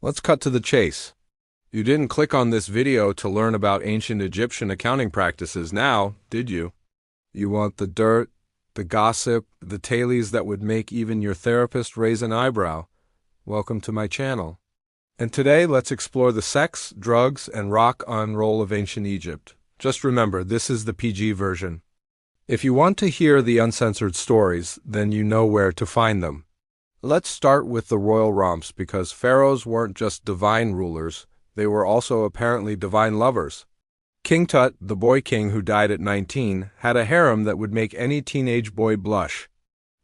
Let's cut to the chase. You didn't click on this video to learn about ancient Egyptian accounting practices now, did you? You want the dirt, the gossip, the tales that would make even your therapist raise an eyebrow. Welcome to my channel. And today, let's explore the sex, drugs, and rock and roll of ancient Egypt. Just remember, this is the PG version. If you want to hear the uncensored stories, then you know where to find them. Let's start with the royal romps, because pharaohs weren't just divine rulers, they were also apparently divine lovers. King Tut, the boy king who died at 19, had a harem that would make any teenage boy blush.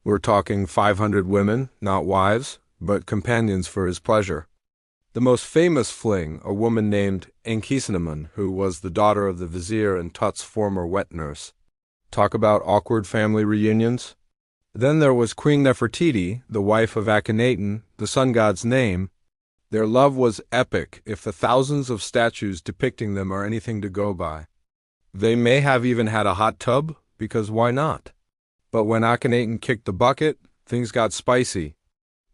We're talking 500 women, not wives, but companions for his pleasure. The most famous fling, a woman named Enkisenamun, who was the daughter of the vizier and Tut's former wet nurse. Talk about awkward family reunions. Then there was Queen Nefertiti, the wife of Akhenaten, the sun god's name. Their love was epic, if the thousands of statues depicting them are anything to go by. They may have even had a hot tub, because why not? But when Akhenaten kicked the bucket, things got spicy.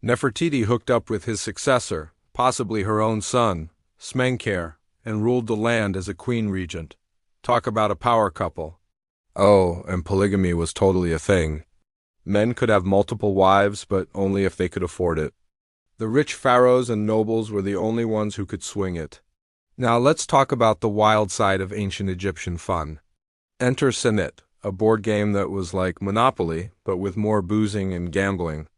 Nefertiti hooked up with his successor, possibly her own son, Smenkhare, and ruled the land as a queen regent. Talk about a power couple. Oh, and polygamy was totally a thing. Men could have multiple wives, but only if they could afford it. The rich pharaohs and nobles were the only ones who could swing it. Now let's talk about the wild side of ancient Egyptian fun. Enter Senet, a board game that was like Monopoly, but with more boozing and gambling.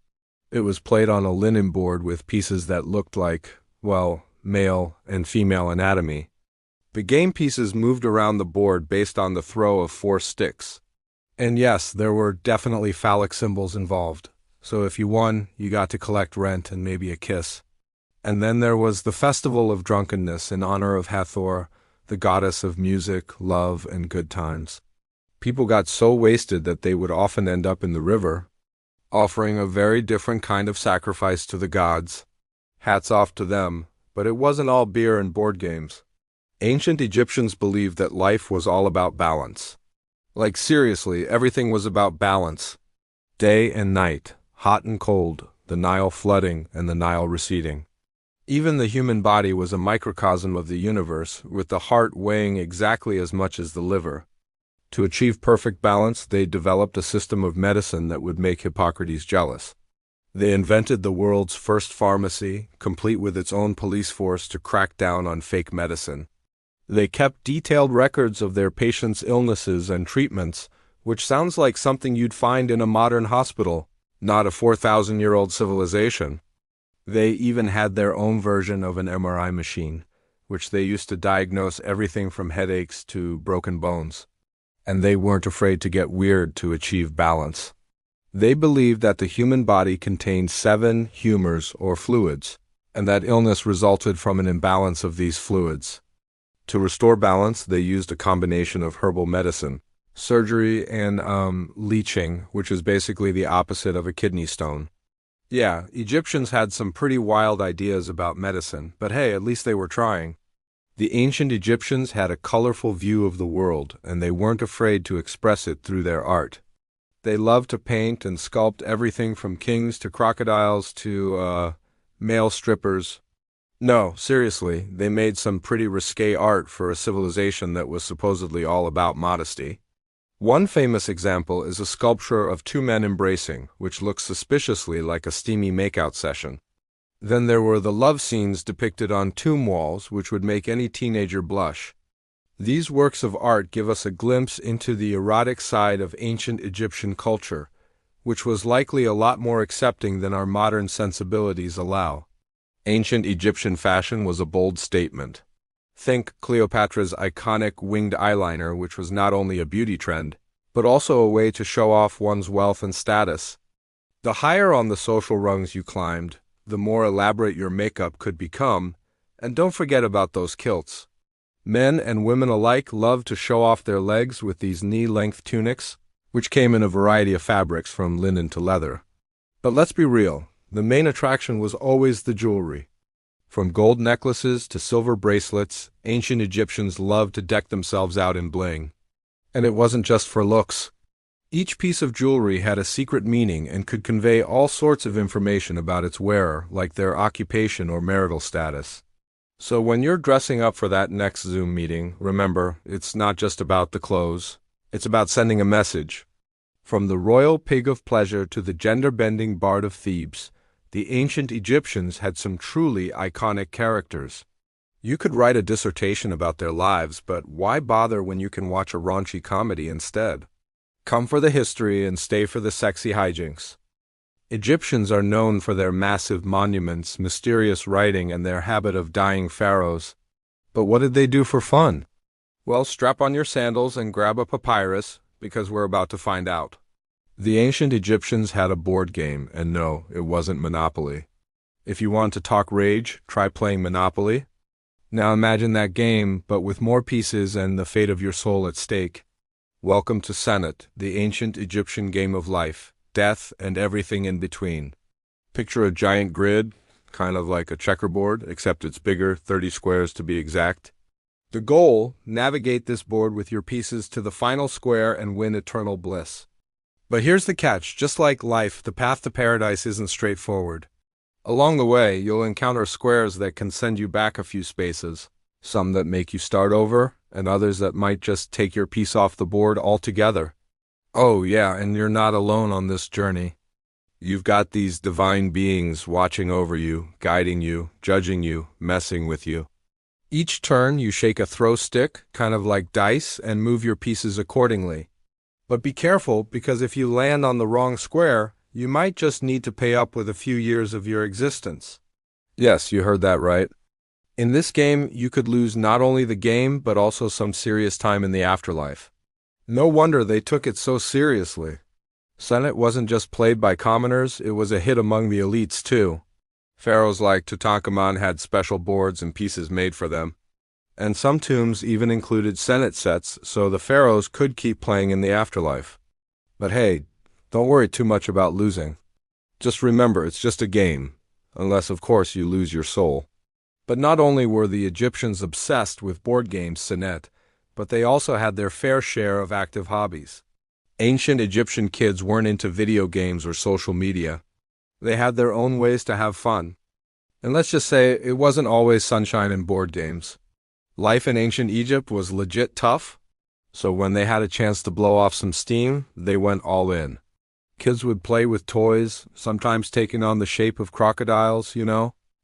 It was played on a linen board with pieces that looked like, well, male and female anatomy. The game pieces moved around the board based on the throw of 4 sticks. And yes, there were definitely phallic symbols involved. So if you won, you got to collect rent and maybe a kiss. And then there was the festival of drunkenness in honor of Hathor, the goddess of music, love, and good times. People got so wasted that they would often end up in the river, offering a very different kind of sacrifice to the gods. Hats off to them, but it wasn't all beer and board games. Ancient Egyptians believed that life was all about balance. Like seriously, everything was about balance. Day and night, hot and cold, the Nile flooding and the Nile receding. Even the human body was a microcosm of the universe, with the heart weighing exactly as much as the liver. To achieve perfect balance, they developed a system of medicine that would make Hippocrates jealous. They invented the world's first pharmacy, complete with its own police force to crack down on fake medicine. They kept detailed records of their patients' illnesses and treatments, which sounds like something you'd find in a modern hospital, not a 4,000-year-old civilization. They even had their own version of an MRI machine, which they used to diagnose everything from headaches to broken bones. And they weren't afraid to get weird to achieve balance. They believed that the human body contained 7 humors or fluids, and that illness resulted from an imbalance of these fluids. To restore balance, they used a combination of herbal medicine, surgery, and leeching, which is basically the opposite of a kidney stone. Yeah, Egyptians had some pretty wild ideas about medicine, but hey, at least they were trying. The ancient Egyptians had a colorful view of the world, and they weren't afraid to express it through their art. They loved to paint and sculpt everything from kings to crocodiles to, male strippers. No, seriously, they made some pretty risque art for a civilization that was supposedly all about modesty. One famous example is a sculpture of 2 men embracing, which looks suspiciously like a steamy makeout session. Then there were the love scenes depicted on tomb walls, which would make any teenager blush. These works of art give us a glimpse into the erotic side of ancient Egyptian culture, which was likely a lot more accepting than our modern sensibilities allow. Ancient Egyptian fashion was a bold statement. Think Cleopatra's iconic winged eyeliner, which was not only a beauty trend, but also a way to show off one's wealth and status. The higher on the social rungs you climbed, the more elaborate your makeup could become, and don't forget about those kilts. Men and women alike loved to show off their legs with these knee-length tunics, which came in a variety of fabrics from linen to leather. But let's be real. The main attraction was always the jewelry. From gold necklaces to silver bracelets, ancient Egyptians loved to deck themselves out in bling. And it wasn't just for looks. Each piece of jewelry had a secret meaning and could convey all sorts of information about its wearer, like their occupation or marital status. So when you're dressing up for that next Zoom meeting, remember, it's not just about the clothes. It's about sending a message. From the royal pig of pleasure to the gender-bending bard of Thebes, the ancient Egyptians had some truly iconic characters. You could write a dissertation about their lives, but why bother when you can watch a raunchy comedy instead? Come for the history and stay for the sexy hijinks. Egyptians are known for their massive monuments, mysterious writing, and their habit of dyeing pharaohs. But what did they do for fun? Well, strap on your sandals and grab a papyrus, because we're about to find out. The ancient Egyptians had a board game, and no, it wasn't Monopoly. If you want to talk rage, try playing Monopoly. Now imagine that game, but with more pieces and the fate of your soul at stake. Welcome to Senet, the ancient Egyptian game of life, death, and everything in between. Picture a giant grid, kind of like a checkerboard, except it's bigger, 30 squares to be exact. The goal, navigate this board with your pieces to the final square and win eternal bliss. But here's the catch, just like life, the path to paradise isn't straightforward. Along the way, you'll encounter squares that can send you back a few spaces, some that make you start over, and others that might just take your piece off the board altogether. Oh yeah, and you're not alone on this journey. You've got these divine beings watching over you, guiding you, judging you, messing with you. Each turn you shake a throw stick, kind of like dice, and move your pieces accordingly. But be careful, because if you land on the wrong square, you might just need to pay up with a few years of your existence. Yes, you heard that right. In this game, you could lose not only the game, but also some serious time in the afterlife. No wonder they took it so seriously. Senet wasn't just played by commoners, it was a hit among the elites too. Pharaohs like Tutankhamun had special boards and pieces made for them. And some tombs even included Senet sets, so the pharaohs could keep playing in the afterlife. But hey, don't worry too much about losing. Just remember, it's just a game, unless of course you lose your soul. But not only were the Egyptians obsessed with board games, Senet, but they also had their fair share of active hobbies. Ancient Egyptian kids weren't into video games or social media. They had their own ways to have fun. And let's just say it wasn't always sunshine and board games. Life in ancient Egypt was legit tough, so when they had a chance to blow off some steam, they went all in. Kids would play with toys, sometimes taking on the shape of crocodiles,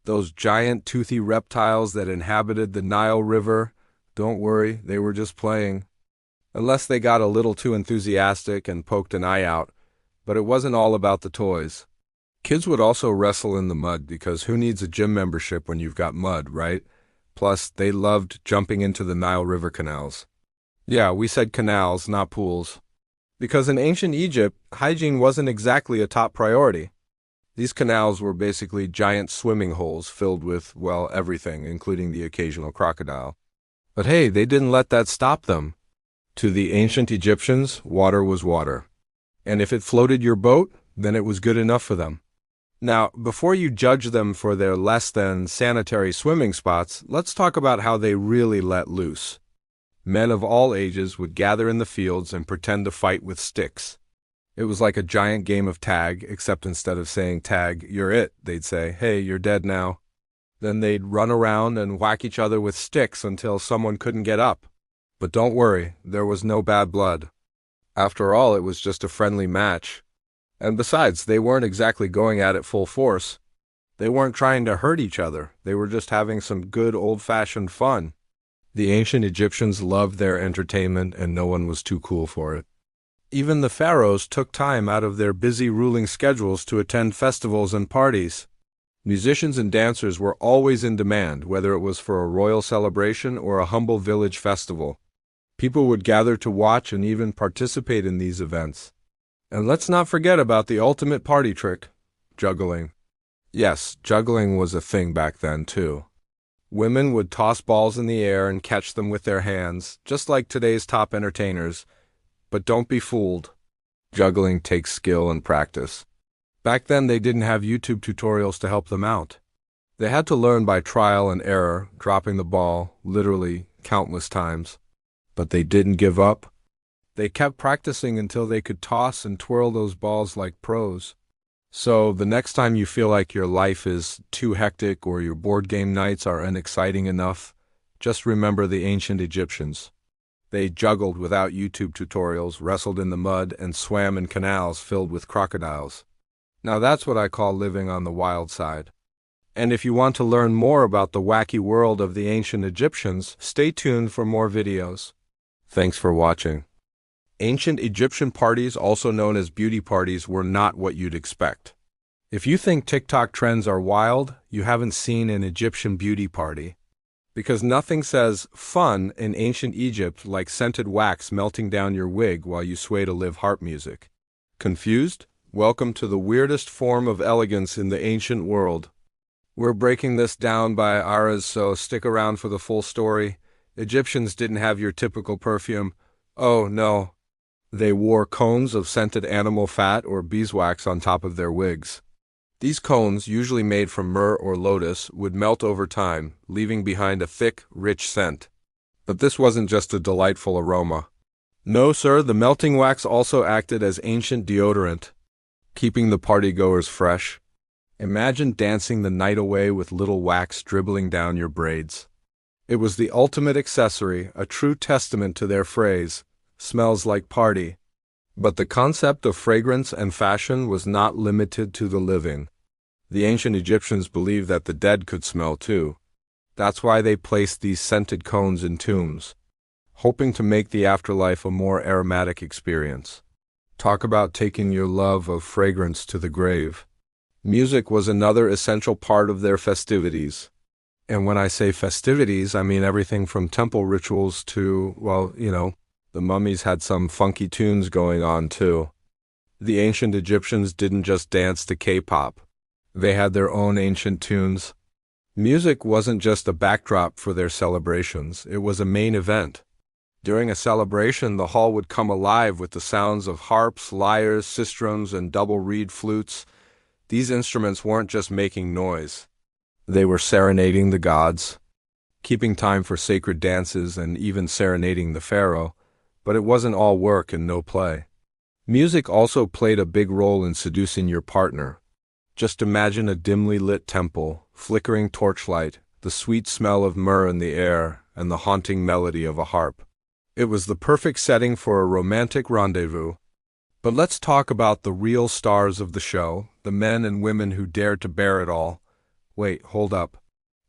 those giant toothy reptiles that inhabited the Nile River. Don't worry, they were just playing. Unless they got a little too enthusiastic and poked an eye out, but it wasn't all about the toys. Kids would also wrestle in the mud because who needs a gym membership when you've got mud, right? Plus, they loved jumping into the Nile River canals. Yeah, we said canals, not pools. Because in ancient Egypt, hygiene wasn't exactly a top priority. These canals were basically giant swimming holes filled with, well, everything, including the occasional crocodile. But hey, they didn't let that stop them. To the ancient Egyptians, water was water. And if it floated your boat, then it was good enough for them. Now, before you judge them for their less than sanitary swimming spots, let's talk about how they really let loose. Men of all ages would gather in the fields and pretend to fight with sticks. It was like a giant game of tag, except instead of saying tag, you're it, they'd say, hey, you're dead now. Then they'd run around and whack each other with sticks until someone couldn't get up. But don't worry, there was no bad blood. After all, it was just a friendly match. And besides, they weren't exactly going at it full force. They weren't trying to hurt each other. They were just having some good old-fashioned fun. The ancient Egyptians loved their entertainment, and no one was too cool for it. Even the pharaohs took time out of their busy ruling schedules to attend festivals and parties. Musicians and dancers were always in demand, whether it was for a royal celebration or a humble village festival. People would gather to watch and even participate in these events. And let's not forget about the ultimate party trick, juggling. Yes, juggling was a thing back then, too. Women would toss balls in the air and catch them with their hands, just like today's top entertainers. But don't be fooled. Juggling takes skill and practice. Back then, they didn't have YouTube tutorials to help them out. They had to learn by trial and error, dropping the ball, literally, countless times. But they didn't give up. They kept practicing until they could toss and twirl those balls like pros. So the next time you feel like your life is too hectic or your board game nights are unexciting enough, just remember the ancient Egyptians. They juggled without YouTube tutorials, wrestled in the mud, and swam in canals filled with crocodiles. Now that's what I call living on the wild side. And if you want to learn more about the wacky world of the ancient Egyptians, stay tuned for more videos. Thanks for watching. Ancient Egyptian parties, also known as beauty parties, were not what you'd expect. If you think TikTok trends are wild, you haven't seen an Egyptian beauty party. Because nothing says fun in ancient Egypt like scented wax melting down your wig while you sway to live harp music. Confused? Welcome to the weirdest form of elegance in the ancient world. We're breaking this down by eras, so stick around for the full story. Egyptians didn't have your typical perfume. Oh, no. They wore cones of scented animal fat or beeswax on top of their wigs. These cones, usually made from myrrh or lotus, would melt over time, leaving behind a thick, rich scent. But this wasn't just a delightful aroma. No, sir, the melting wax also acted as ancient deodorant, keeping the partygoers fresh. Imagine dancing the night away with little wax dribbling down your braids. It was the ultimate accessory, a true testament to their phrase, "Smells like party." But the concept of fragrance and fashion was not limited to the living. The ancient Egyptians believed that the dead could smell too. That's why they placed these scented cones in tombs, hoping to make the afterlife a more aromatic experience. Talk about taking your love of fragrance to the grave. Music was another essential part of their festivities. And when I say festivities, I mean everything from temple rituals to, well, the mummies had some funky tunes going on too. The ancient Egyptians didn't just dance to K-pop. They had their own ancient tunes. Music wasn't just a backdrop for their celebrations, it was a main event. During a celebration, the hall would come alive with the sounds of harps, lyres, sistrums, and double reed flutes. These instruments weren't just making noise. They were serenading the gods, keeping time for sacred dances, and even serenading the pharaoh. But it wasn't all work and no play. Music also played a big role in seducing your partner. Just imagine a dimly lit temple, flickering torchlight, the sweet smell of myrrh in the air, and the haunting melody of a harp. It was the perfect setting for a romantic rendezvous. But let's talk about the real stars of the show, the men and women who dared to bear it all. Wait, hold up.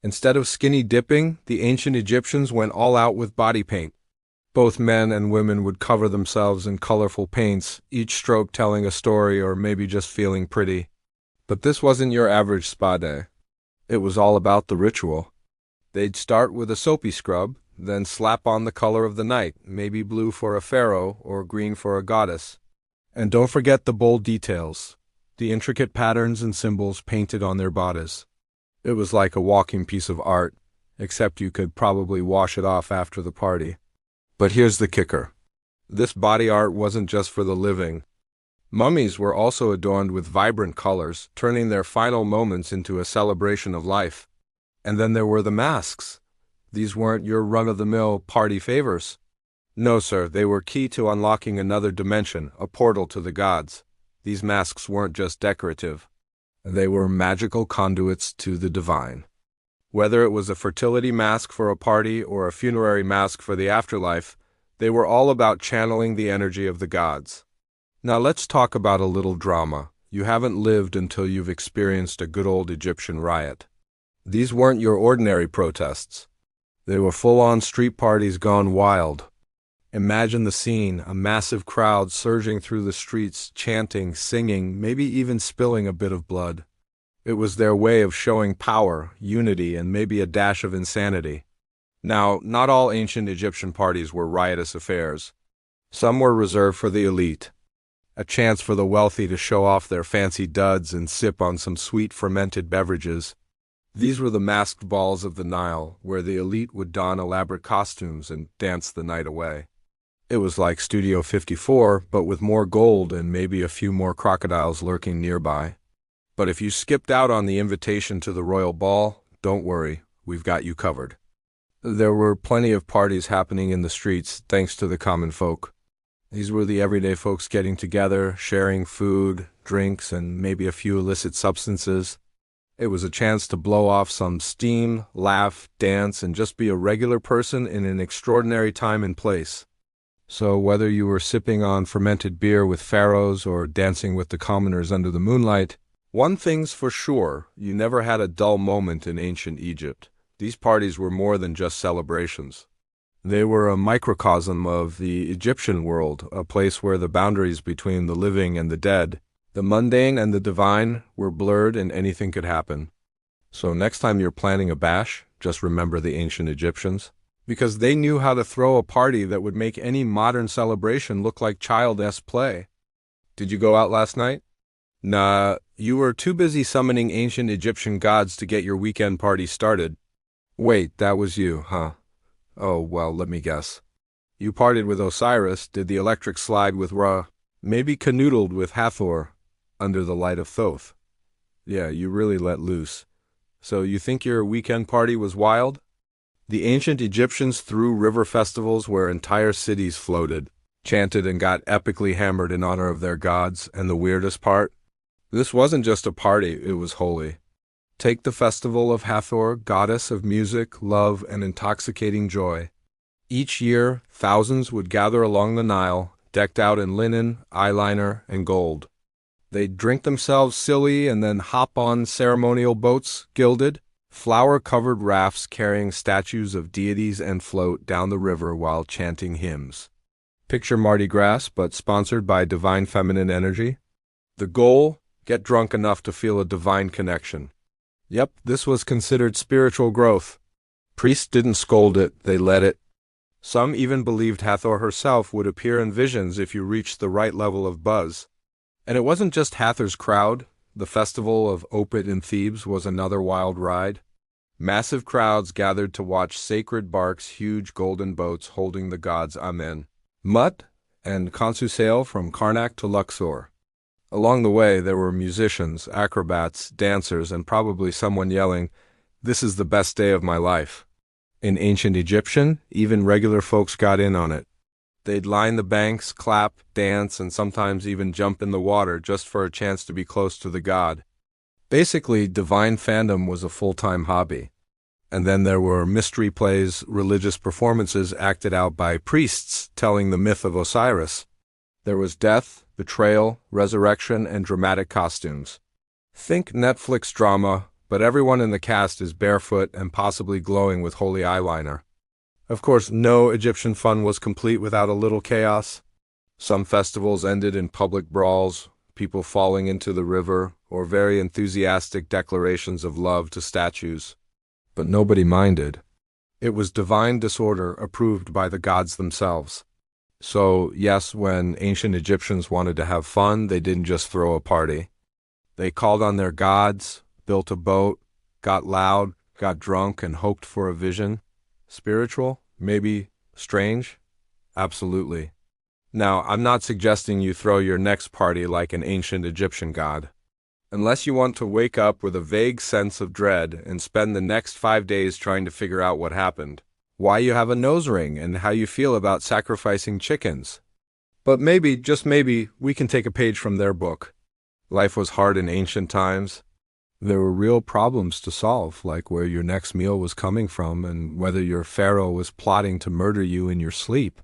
Instead of skinny dipping, the ancient Egyptians went all out with body paint. Both men and women would cover themselves in colorful paints, each stroke telling a story or maybe just feeling pretty. But this wasn't your average spa day. It was all about the ritual. They'd start with a soapy scrub, then slap on the color of the night, maybe blue for a pharaoh or green for a goddess. And don't forget the bold details, the intricate patterns and symbols painted on their bodies. It was like a walking piece of art, except you could probably wash it off after the party. But here's the kicker. This body art wasn't just for the living. Mummies were also adorned with vibrant colors, turning their final moments into a celebration of life. And then there were the masks. These weren't your run-of-the-mill party favors. No, sir, they were key to unlocking another dimension, a portal to the gods. These masks weren't just decorative. They were magical conduits to the divine. Whether it was a fertility mask for a party or a funerary mask for the afterlife, they were all about channeling the energy of the gods. Now let's talk about a little drama. You haven't lived until you've experienced a good old Egyptian riot. These weren't your ordinary protests. They were full-on street parties gone wild. Imagine the scene, a massive crowd surging through the streets, chanting, singing, maybe even spilling a bit of blood. It was their way of showing power, unity, and maybe a dash of insanity. Now, not all ancient Egyptian parties were riotous affairs. Some were reserved for the elite. A chance for the wealthy to show off their fancy duds and sip on some sweet fermented beverages. These were the masked balls of the Nile, where the elite would don elaborate costumes and dance the night away. It was like Studio 54, but with more gold and maybe a few more crocodiles lurking nearby. But if you skipped out on the invitation to the royal ball, don't worry, we've got you covered. There were plenty of parties happening in the streets thanks to the common folk. These were the everyday folks getting together, sharing food, drinks, and maybe a few illicit substances. It was a chance to blow off some steam, laugh, dance, and just be a regular person in an extraordinary time and place. So whether you were sipping on fermented beer with pharaohs or dancing with the commoners under the moonlight, one thing's for sure, you never had a dull moment in ancient Egypt. These parties were more than just celebrations. They were a microcosm of the Egyptian world, a place where the boundaries between the living and the dead, the mundane and the divine, were blurred and anything could happen. So next time you're planning a bash, just remember the ancient Egyptians, because they knew how to throw a party that would make any modern celebration look like child-esque play. Did you go out last night? Nah, you were too busy summoning ancient Egyptian gods to get your weekend party started. Wait, that was you, huh? Oh, well, let me guess. You partied with Osiris, did the electric slide with Ra, maybe canoodled with Hathor under the light of Thoth. Yeah, you really let loose. So you think your weekend party was wild? The ancient Egyptians threw river festivals where entire cities floated, chanted and got epically hammered in honor of their gods, and the weirdest part? This wasn't just a party, it was holy. Take the festival of Hathor, goddess of music, love, and intoxicating joy. Each year, thousands would gather along the Nile, decked out in linen, eyeliner, and gold. They'd drink themselves silly and then hop on ceremonial boats, gilded, flower-covered rafts carrying statues of deities and float down the river while chanting hymns. Picture Mardi Gras, but sponsored by divine feminine energy. The goal? Get drunk enough to feel a divine connection. Yep, this was considered spiritual growth. Priests didn't scold it, they led it. Some even believed Hathor herself would appear in visions if you reached the right level of buzz. And it wasn't just Hathor's crowd. The festival of Opet in Thebes was another wild ride. Massive crowds gathered to watch sacred barks, huge golden boats holding the gods Amen, Mut, and Khonsu sail from Karnak to Luxor. Along the way, there were musicians, acrobats, dancers, and probably someone yelling, "This is the best day of my life." In ancient Egyptian, even regular folks got in on it. They'd line the banks, clap, dance, and sometimes even jump in the water just for a chance to be close to the god. Basically, divine fandom was a full-time hobby. And then there were mystery plays, religious performances acted out by priests telling the myth of Osiris. There was death, betrayal, resurrection, and dramatic costumes. Think Netflix drama, but everyone in the cast is barefoot and possibly glowing with holy eyeliner. Of course, no Egyptian fun was complete without a little chaos. Some festivals ended in public brawls, people falling into the river, or very enthusiastic declarations of love to statues. But nobody minded. It was divine disorder approved by the gods themselves. So, yes, when ancient Egyptians wanted to have fun, they didn't just throw a party. They called on their gods, built a boat, got loud, got drunk, and hoped for a vision. Spiritual? Maybe strange? Absolutely. Now, I'm not suggesting you throw your next party like an ancient Egyptian god. Unless you want to wake up with a vague sense of dread and spend the next 5 days trying to figure out what happened, why you have a nose ring, and how you feel about sacrificing chickens. But maybe, just maybe, we can take a page from their book. Life was hard in ancient times. There were real problems to solve, like where your next meal was coming from and whether your pharaoh was plotting to murder you in your sleep.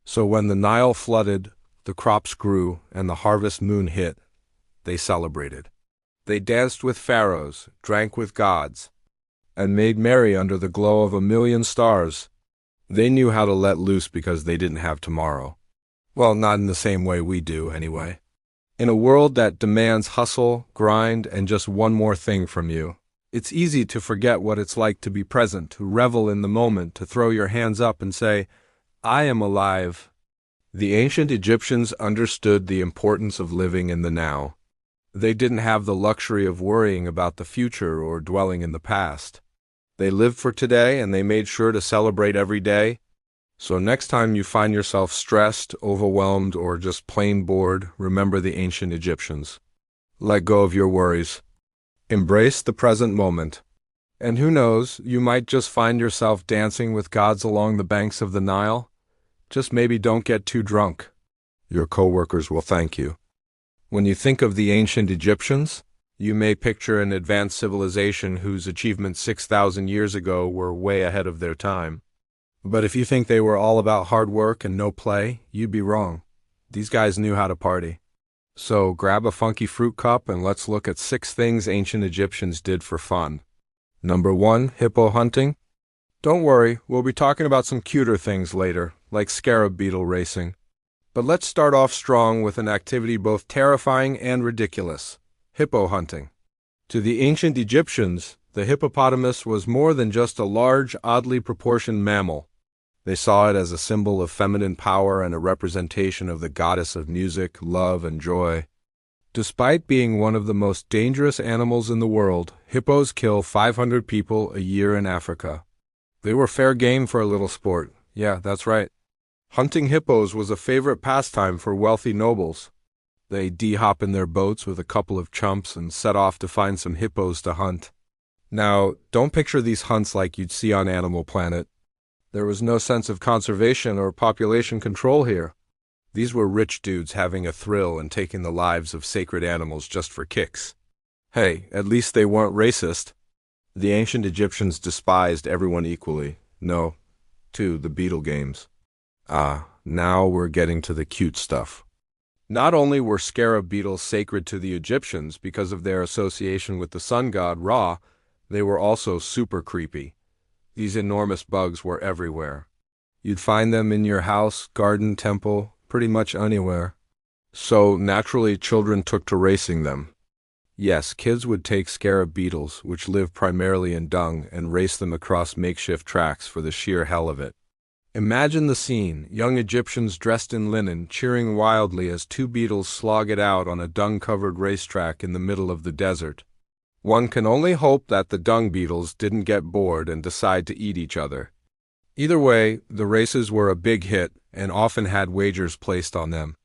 So when the Nile flooded, the crops grew, and the harvest moon hit, they celebrated. They danced with pharaohs, drank with gods, and made merry under the glow of 1,000,000 stars. They knew how to let loose because they didn't have tomorrow. Well, not in the same way we do, anyway. In a world that demands hustle, grind, and just one more thing from you, it's easy to forget what it's like to be present, to revel in the moment, to throw your hands up and say, "I am alive." The ancient Egyptians understood the importance of living in the now. They didn't have the luxury of worrying about the future or dwelling in the past. They lived for today, and they made sure to celebrate every day. So next time you find yourself stressed, overwhelmed, or just plain bored, remember the ancient Egyptians. Let go of your worries. Embrace the present moment. And who knows, you might just find yourself dancing with gods along the banks of the Nile. Just maybe don't get too drunk. Your coworkers will thank you. When you think of the ancient Egyptians, you may picture an advanced civilization whose achievements 6,000 years ago were way ahead of their time. But if you think they were all about hard work and no play, you'd be wrong. These guys knew how to party. So grab a funky fruit cup and let's look at 6 things ancient Egyptians did for fun. Number 1, hippo hunting. Don't worry, we'll be talking about some cuter things later, like scarab beetle racing. But let's start off strong with an activity both terrifying and ridiculous: hippo hunting. To the ancient Egyptians, the hippopotamus was more than just a large, oddly proportioned mammal. They saw it as a symbol of feminine power and a representation of the goddess of music, love, and joy. Despite being one of the most dangerous animals in the world, hippos kill 500 people a year in Africa. They were fair game for a little sport. Yeah, that's right. Hunting hippos was a favorite pastime for wealthy nobles. They d-hop in their boats with a couple of chumps and set off to find some hippos to hunt. Now, don't picture these hunts like you'd see on Animal Planet. There was no sense of conservation or population control here. These were rich dudes having a thrill and taking the lives of sacred animals just for kicks. Hey, at least they weren't racist. The ancient Egyptians despised everyone equally. No, to the beetle games. Now we're getting to the cute stuff. Not only were scarab beetles sacred to the Egyptians because of their association with the sun god Ra, they were also super creepy. These enormous bugs were everywhere. You'd find them in your house, garden, temple, pretty much anywhere. So, naturally, children took to racing them. Yes, kids would take scarab beetles, which live primarily in dung, and race them across makeshift tracks for the sheer hell of it. Imagine the scene: young Egyptians dressed in linen, cheering wildly as 2 beetles slog it out on a dung-covered racetrack in the middle of the desert. One can only hope that the dung beetles didn't get bored and decide to eat each other. Either way, the races were a big hit and often had wagers placed on them.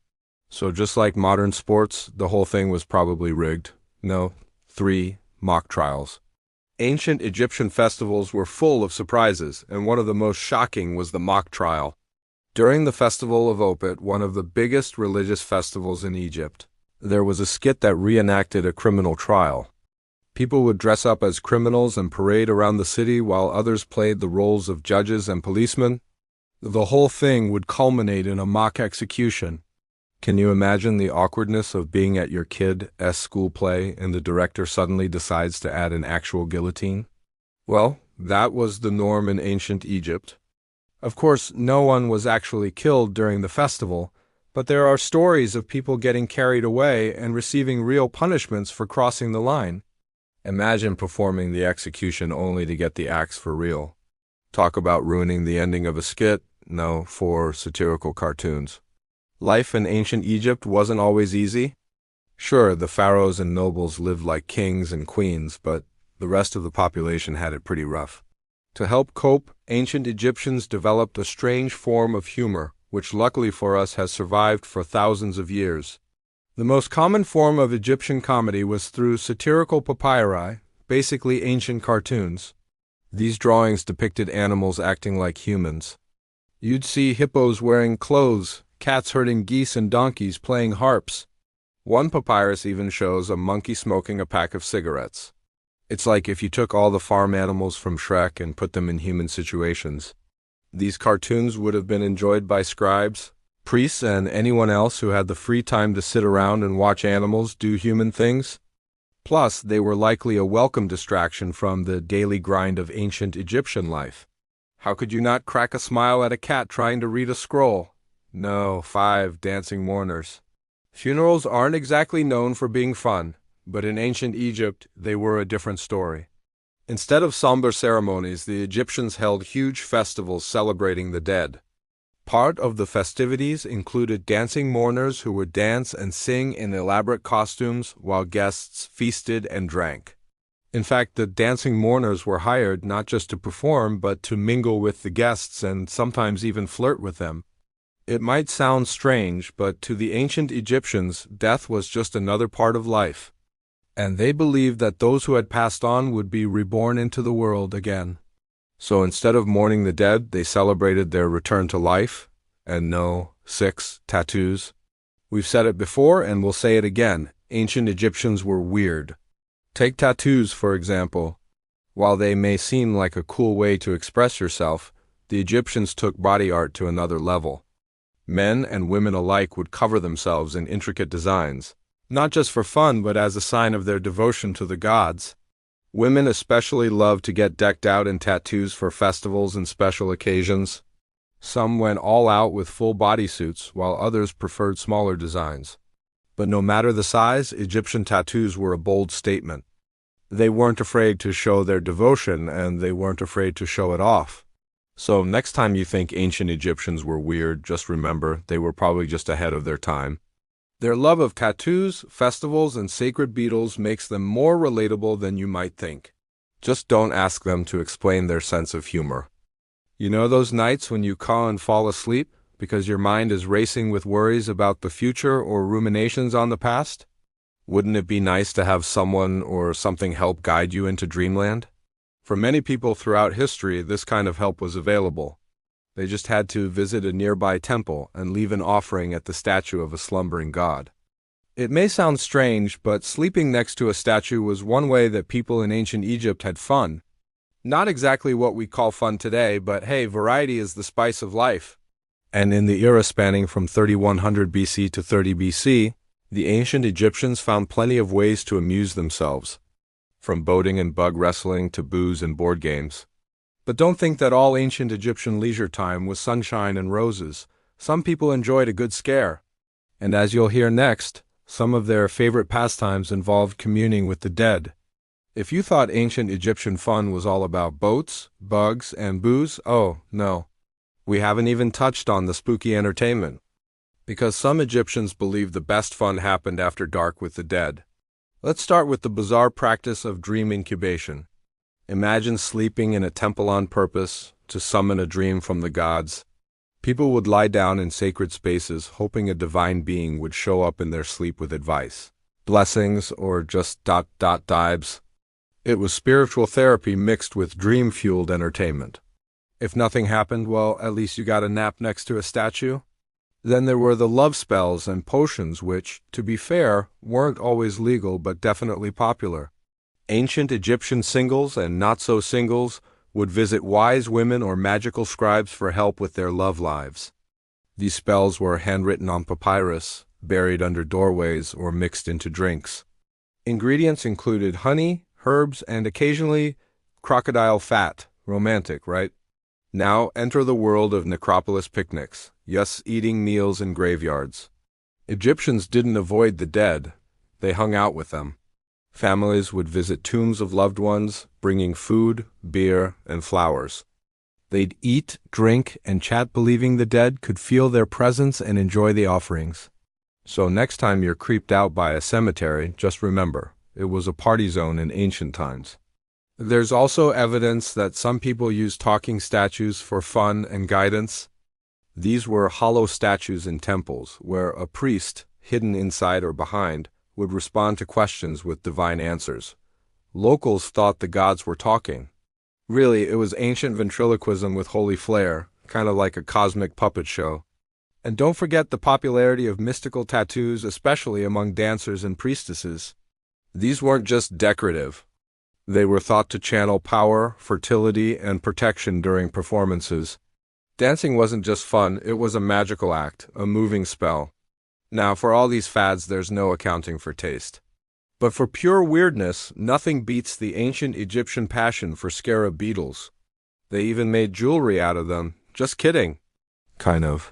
So just like modern sports, the whole thing was probably rigged. No, 3 mock trials. Ancient Egyptian festivals were full of surprises, and one of the most shocking was the mock trial. During the festival of Opet, one of the biggest religious festivals in Egypt, there was a skit that reenacted a criminal trial. People would dress up as criminals and parade around the city while others played the roles of judges and policemen. The whole thing would culminate in a mock execution. Can you imagine the awkwardness of being at your kid's school play and the director suddenly decides to add an actual guillotine? Well, that was the norm in ancient Egypt. Of course, no one was actually killed during the festival, but there are stories of people getting carried away and receiving real punishments for crossing the line. Imagine performing the execution only to get the axe for real. Talk about ruining the ending of a skit? No, for satirical cartoons. Life in ancient Egypt wasn't always easy. Sure, the pharaohs and nobles lived like kings and queens, but the rest of the population had it pretty rough. To help cope, ancient Egyptians developed a strange form of humor, which luckily for us has survived for thousands of years. The most common form of Egyptian comedy was through satirical papyri, basically ancient cartoons. These drawings depicted animals acting like humans. You'd see hippos wearing clothes, cats herding geese, and donkeys playing harps. One papyrus even shows a monkey smoking a pack of cigarettes. It's like if you took all the farm animals from Shrek and put them in human situations. These cartoons would have been enjoyed by scribes, priests, and anyone else who had the free time to sit around and watch animals do human things. Plus, they were likely a welcome distraction from the daily grind of ancient Egyptian life. How could you not crack a smile at a cat trying to read a scroll? No, 5 dancing mourners. Funerals aren't exactly known for being fun, but in ancient Egypt, they were a different story. Instead of somber ceremonies, the Egyptians held huge festivals celebrating the dead. Part of the festivities included dancing mourners who would dance and sing in elaborate costumes while guests feasted and drank. In fact, the dancing mourners were hired not just to perform, but to mingle with the guests and sometimes even flirt with them. It might sound strange, but to the ancient Egyptians, death was just another part of life. And they believed that those who had passed on would be reborn into the world again. So instead of mourning the dead, they celebrated their return to life, and no, 6 tattoos. We've said it before and we'll say it again. Ancient Egyptians were weird. Take tattoos, for example. While they may seem like a cool way to express yourself, the Egyptians took body art to another level. Men and women alike would cover themselves in intricate designs, not just for fun but as a sign of their devotion to the gods. Women especially loved to get decked out in tattoos for festivals and special occasions. Some went all out with full bodysuits, while others preferred smaller designs. But no matter the size, Egyptian tattoos were a bold statement. They weren't afraid to show their devotion, and they weren't afraid to show it off. So next time you think ancient Egyptians were weird, just remember they were probably just ahead of their time. Their love of tattoos, festivals, and sacred beetles makes them more relatable than you might think. Just don't ask them to explain their sense of humor. You know those nights when you caw and fall asleep because your mind is racing with worries about the future or ruminations on the past? Wouldn't it be nice to have someone or something help guide you into dreamland? For many people throughout history, this kind of help was available. They just had to visit a nearby temple and leave an offering at the statue of a slumbering god. It may sound strange, but sleeping next to a statue was one way that people in ancient Egypt had fun. Not exactly what we call fun today, but hey, variety is the spice of life. And in the era spanning from 3100 BC to 30 BC, the ancient Egyptians found plenty of ways to amuse themselves, from boating and bug wrestling to booze and board games. But don't think that all ancient Egyptian leisure time was sunshine and roses. Some people enjoyed a good scare. And as you'll hear next, some of their favorite pastimes involved communing with the dead. If you thought ancient Egyptian fun was all about boats, bugs, and booze, oh, no. We haven't even touched on the spooky entertainment. Because some Egyptians believed the best fun happened after dark with the dead. Let's start with the bizarre practice of dream incubation. Imagine sleeping in a temple on purpose to summon a dream from the gods. People would lie down in sacred spaces hoping a divine being would show up in their sleep with advice, blessings, or just dibes. It was spiritual therapy mixed with dream-fueled entertainment. If nothing happened, well, at least you got a nap next to a statue. Then there were the love spells and potions which, to be fair, weren't always legal but definitely popular. Ancient Egyptian singles and not-so-singles would visit wise women or magical scribes for help with their love lives. These spells were handwritten on papyrus, buried under doorways, or mixed into drinks. Ingredients included honey, herbs, and occasionally crocodile fat. Romantic, right? Now enter the world of necropolis picnics, yes, eating meals in graveyards. Egyptians didn't avoid the dead, they hung out with them. Families would visit tombs of loved ones, bringing food, beer, and flowers. They'd eat, drink, and chat believing the dead could feel their presence and enjoy the offerings. So next time you're creeped out by a cemetery, just remember, it was a party zone in ancient times. There's also evidence that some people used talking statues for fun and guidance. These were hollow statues in temples, where a priest, hidden inside or behind, would respond to questions with divine answers. Locals thought the gods were talking. Really, it was ancient ventriloquism with holy flair, kind of like a cosmic puppet show. And don't forget the popularity of mystical tattoos, especially among dancers and priestesses. These weren't just decorative. They were thought to channel power, fertility, and protection during performances. Dancing wasn't just fun, it was a magical act, a moving spell. Now, for all these fads, there's no accounting for taste. But for pure weirdness, nothing beats the ancient Egyptian passion for scarab beetles. They even made jewelry out of them. Just kidding. Kind of.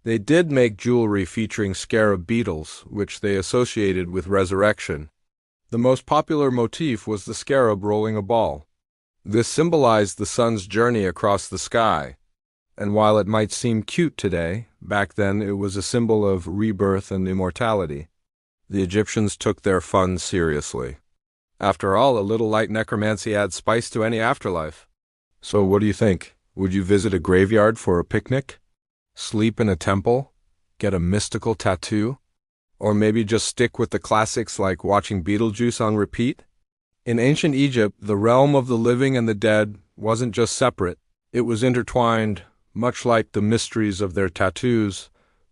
They did make jewelry featuring scarab beetles, which they associated with resurrection. The most popular motif was the scarab rolling a ball. This symbolized the sun's journey across the sky. And while it might seem cute today, back then it was a symbol of rebirth and immortality. The Egyptians took their fun seriously. After all, a little light necromancy adds spice to any afterlife. So what do you think? Would you visit a graveyard for a picnic? Sleep in a temple? Get a mystical tattoo? Or maybe just stick with the classics like watching Beetlejuice on repeat? In ancient Egypt, the realm of the living and the dead wasn't just separate, it was intertwined. Much like the mysteries of their tattoos,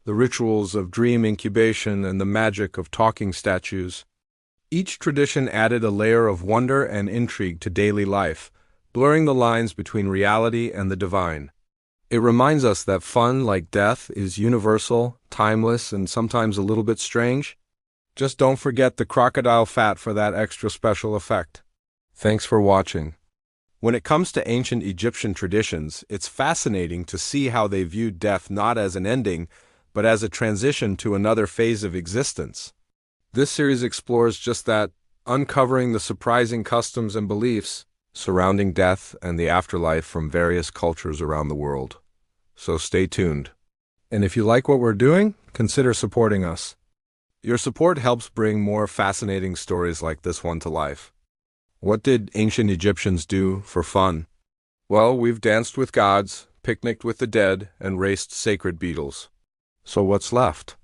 the rituals of dream incubation, and the magic of talking statues. Each tradition added a layer of wonder and intrigue to daily life, blurring the lines between reality and the divine. It reminds us that fun, like death, is universal, timeless, and sometimes a little bit strange. Just don't forget the crocodile fat for that extra special effect. Thanks for watching. When it comes to ancient Egyptian traditions, it's fascinating to see how they viewed death not as an ending, but as a transition to another phase of existence. This series explores just that, uncovering the surprising customs and beliefs surrounding death and the afterlife from various cultures around the world. So stay tuned. And if you like what we're doing, consider supporting us. Your support helps bring more fascinating stories like this one to life. What did ancient Egyptians do for fun? Well, we've danced with gods, picnicked with the dead, and raced sacred beetles. So what's left?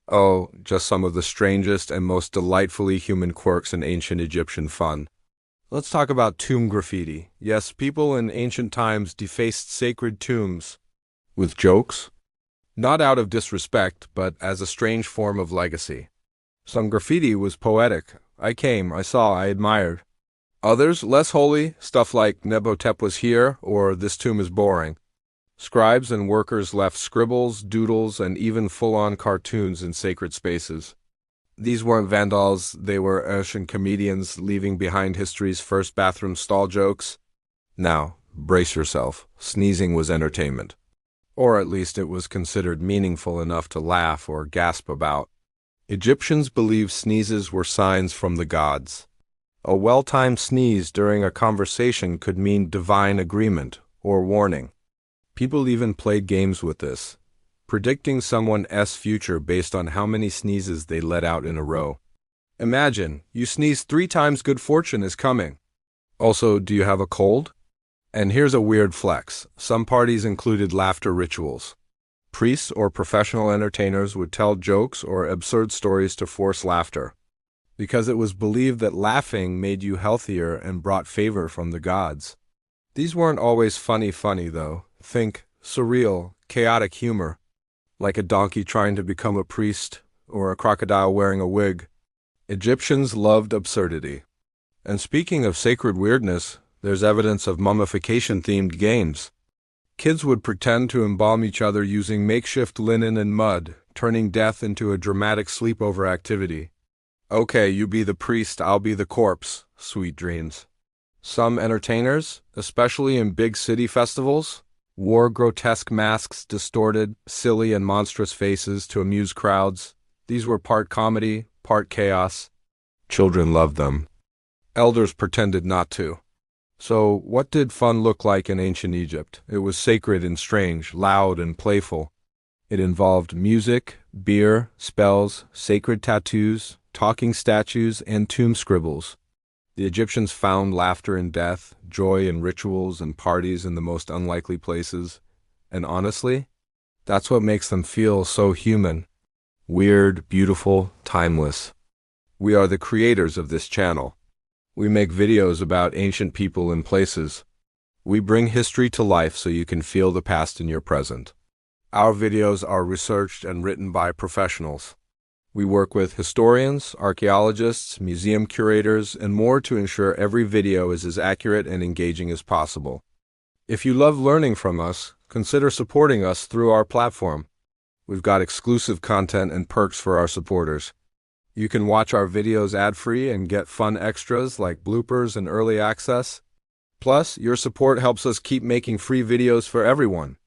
Oh, just some of the strangest and most delightfully human quirks in ancient Egyptian fun. Let's talk about tomb graffiti. Yes, people in ancient times defaced sacred tombs. With jokes? Not out of disrespect, but as a strange form of legacy. Some graffiti was poetic. I came, I saw, I admired. Others, less holy, stuff like Nebhotep was here, or this tomb is boring. Scribes and workers left scribbles, doodles, and even full-on cartoons in sacred spaces. These weren't vandals, they were ancient comedians leaving behind history's first bathroom stall jokes. Now, brace yourself. Sneezing was entertainment. Or at least it was considered meaningful enough to laugh or gasp about. Egyptians believed sneezes were signs from the gods. A well-timed sneeze during a conversation could mean divine agreement or warning. People even played games with this, predicting someone's future based on how many sneezes they let out in a row. Imagine, you sneeze 3 times, good fortune is coming. Also, do you have a cold? And here's a weird flex. Some parties included laughter rituals. Priests or professional entertainers would tell jokes or absurd stories to force laughter, because it was believed that laughing made you healthier and brought favor from the gods. These weren't always funny though. Think surreal, chaotic humor, like a donkey trying to become a priest or a crocodile wearing a wig. Egyptians loved absurdity. And speaking of sacred weirdness, there's evidence of mummification-themed games. Kids would pretend to embalm each other using makeshift linen and mud, turning death into a dramatic sleepover activity. Okay, you be the priest, I'll be the corpse. Sweet dreams. Some entertainers, especially in big city festivals, wore grotesque masks, distorted, silly, and monstrous faces to amuse crowds. These were part comedy, part chaos. Children loved them. Elders pretended not to. So, what did fun look like in ancient Egypt? It was sacred and strange, loud and playful. It involved music, beer, spells, sacred tattoos, talking statues, and tomb scribbles. The Egyptians found laughter in death, joy in rituals, and parties in the most unlikely places. And honestly, that's what makes them feel so human. Weird, beautiful, timeless. We are the creators of this channel. We make videos about ancient people and places. We bring history to life so you can feel the past in your present. Our videos are researched and written by professionals. We work with historians, archaeologists, museum curators, and more to ensure every video is as accurate and engaging as possible. If you love learning from us, consider supporting us through our platform. We've got exclusive content and perks for our supporters. You can watch our videos ad-free and get fun extras like bloopers and early access. Plus, your support helps us keep making free videos for everyone.